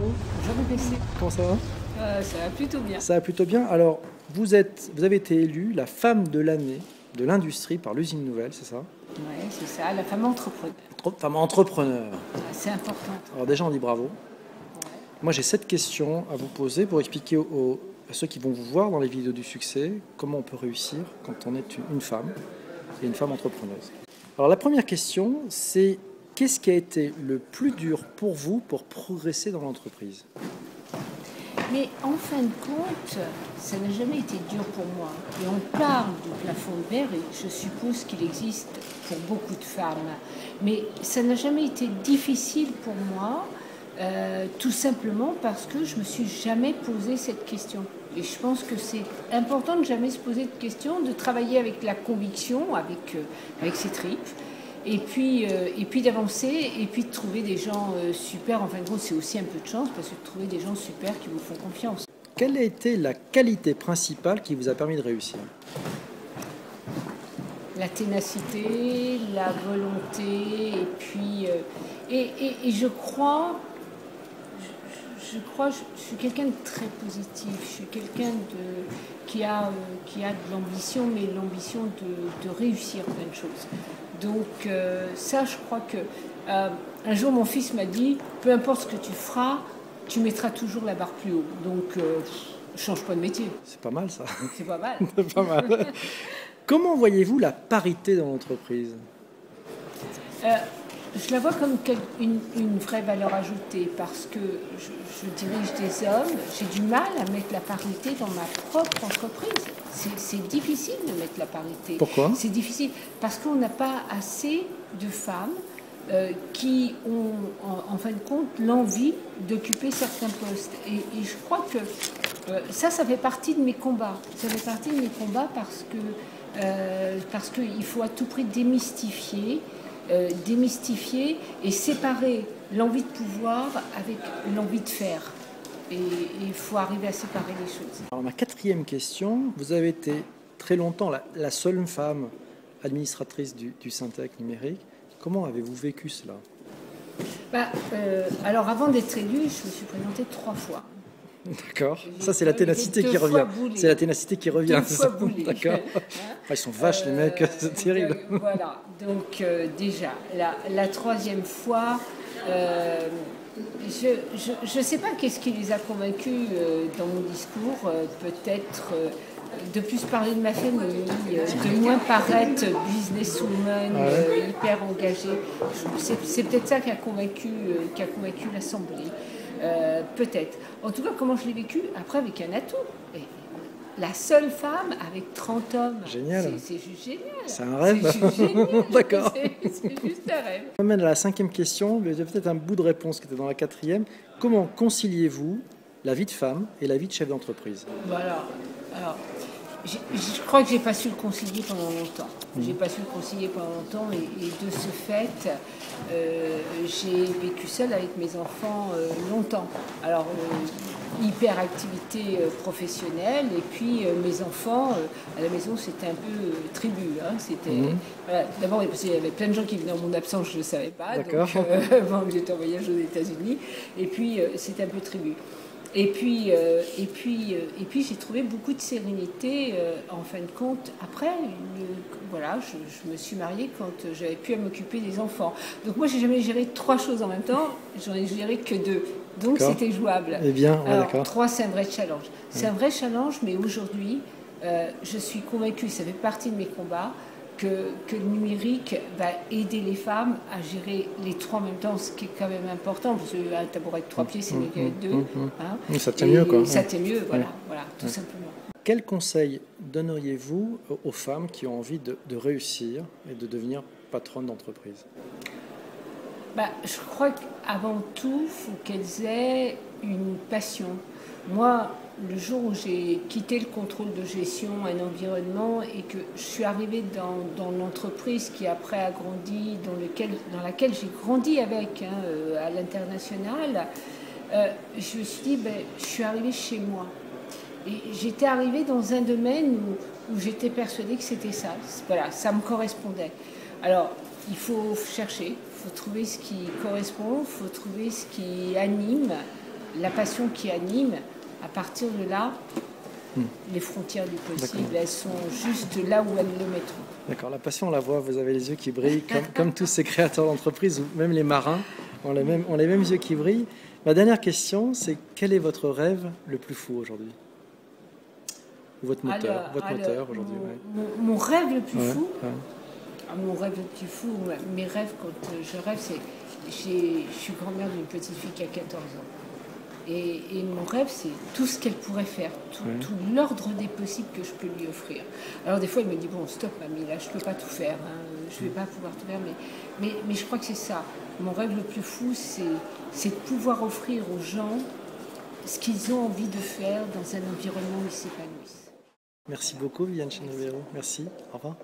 Bonjour BPC. Comment ça va? Ça va plutôt bien. Ça va plutôt bien. Alors, vous avez été élue la femme de l'année de l'industrie par l'Usine Nouvelle, c'est ça? Oui, c'est ça, la femme entrepreneur. Femme entrepreneur. C'est important. Alors déjà, on dit bravo. Ouais. Moi, j'ai 7 questions à vous poser pour expliquer à ceux qui vont vous voir dans les vidéos du succès comment on peut réussir quand on est une femme et une femme entrepreneuse. Alors, la première question, c'est qu'est-ce qui a été le plus dur pour vous pour progresser dans l'entreprise? Mais en fin de compte, ça n'a jamais été dur pour moi. Et on parle du plafond de verre, et je suppose qu'il existe pour beaucoup de femmes. Mais ça n'a jamais été difficile pour moi, tout simplement parce que je me suis jamais posé cette question. Et je pense que c'est important de jamais se poser de questions, de travailler avec la conviction, avec ses tripes. Et puis d'avancer, et puis de trouver des gens super. En fin de compte, c'est aussi un peu de chance, parce que de trouver des gens super qui vous font confiance. Quelle a été la qualité principale qui vous a permis de réussir? La ténacité, la volonté, et puis... et je crois, je suis quelqu'un de très positif. Je suis quelqu'un qui a de l'ambition, mais l'ambition de réussir plein de choses. Donc ça, je crois que un jour mon fils m'a dit, peu importe ce que tu feras, tu mettras toujours la barre plus haut. Donc change pas de métier. C'est pas mal ça. C'est pas mal. C'est pas mal. Comment voyez-vous la parité dans l'entreprise? Je la vois comme une vraie valeur ajoutée parce que je dirige des hommes. J'ai du mal à mettre la parité dans ma propre entreprise. C'est difficile de mettre la parité. Pourquoi? C'est difficile parce qu'on n'a pas assez de femmes qui ont, en fin de compte, l'envie d'occuper certains postes. Et je crois que ça fait partie de mes combats. Ça fait partie de mes combats parce qu'il faut à tout prix démystifier et séparer l'envie de pouvoir avec l'envie de faire. Et il faut arriver à séparer les choses. Alors ma quatrième question, vous avez été très longtemps la seule femme administratrice du Syntec numérique. Comment avez-vous vécu cela? Alors avant d'être élue, je me suis présentée 3 fois. D'accord. Ça, c'est la ténacité qui revient. C'est la ténacité qui revient. D'accord. Enfin, ils sont vaches, les mecs, c'est terrible. Voilà. Donc, déjà, la 3e fois, je ne sais pas qu'est-ce qui les a convaincus dans mon discours. Peut-être de plus parler de ma famille, de moins paraître businesswoman, hyper engagée. C'est peut-être ça qui a convaincu l'Assemblée. Peut-être. En tout cas, comment je l'ai vécu? Après, avec un atout. Et la seule femme avec 30 hommes. Génial. C'est juste génial. C'est un rêve. C'est juste génial. D'accord. C'est juste un rêve. On amène à la 5e question. Il y a peut-être un bout de réponse qui était dans la 4e. Comment conciliez-vous la vie de femme et la vie de chef d'entreprise? Voilà. Alors, je crois que j'ai pas su le concilier pendant longtemps. J'ai pas su le concilier pendant longtemps et de ce fait, j'ai vécu seule avec mes enfants longtemps. Alors, hyperactivité professionnelle et puis mes enfants à la maison c'était un peu tribu. Hein, voilà. D'abord parce qu'il y avait plein de gens qui venaient en mon absence, je ne le savais pas. Donc, j'étais en voyage aux États-Unis et puis c'était un peu tribu. Et puis j'ai trouvé beaucoup de sérénité en fin de compte. Après, voilà, je me suis mariée quand j'avais pu à m'occuper des enfants. Donc moi, j'ai jamais géré 3 choses en même temps. J'en ai géré que 2. Donc c'était jouable. Eh bien, ouais, alors 3, c'est un vrai challenge. C'est un vrai challenge, mais aujourd'hui, je suis convaincue, ça fait partie de mes combats, que le numérique va aider les femmes à gérer les 3 en même temps, ce qui est quand même important, parce qu'un tabouret de 3 pieds, c'est mieux qu'avec 2. Hein. Ça tient mieux, quoi. Ça tient mieux, voilà, tout simplement. Quel conseil donneriez-vous aux femmes qui ont envie de réussir et de devenir patronne d'entreprise? Je crois qu'avant tout, il faut qu'elles aient une passion. Moi, le jour où j'ai quitté le contrôle de gestion, un environnement, et que je suis arrivée dans l'entreprise qui après a grandi, dans laquelle j'ai grandi avec, à l'international, je me suis dit, je suis arrivée chez moi. Et j'étais arrivée dans un domaine où j'étais persuadée que c'était ça. Voilà, ça me correspondait. Alors, il faut chercher, il faut trouver ce qui correspond, il faut trouver ce qui anime la passion qui anime, à partir de là, les frontières du possible, elles sont juste là où elles le mettront. D'accord, la passion, on la voit, vous avez les yeux qui brillent, comme tous ces créateurs d'entreprises, ou même les marins ont les mêmes yeux qui brillent. Ma dernière question, c'est quel est votre rêve le plus fou aujourd'hui? Votre moteur, aujourd'hui. Mon rêve le plus fou, mon rêve le plus fou, mes rêves quand je rêve, c'est je suis grand-mère d'une petite fille qui a 14 ans. Et mon rêve, c'est tout ce qu'elle pourrait faire, tout l'ordre des possibles que je peux lui offrir. Alors des fois, elle me dit, bon, stop, mamie, là, je ne peux pas tout faire, hein, je ne vais pas pouvoir tout faire, mais je crois que c'est ça. Mon rêve le plus fou, c'est de pouvoir offrir aux gens ce qu'ils ont envie de faire dans un environnement où ils s'épanouissent. Merci beaucoup, Viviane Chenevero. Merci. Au revoir.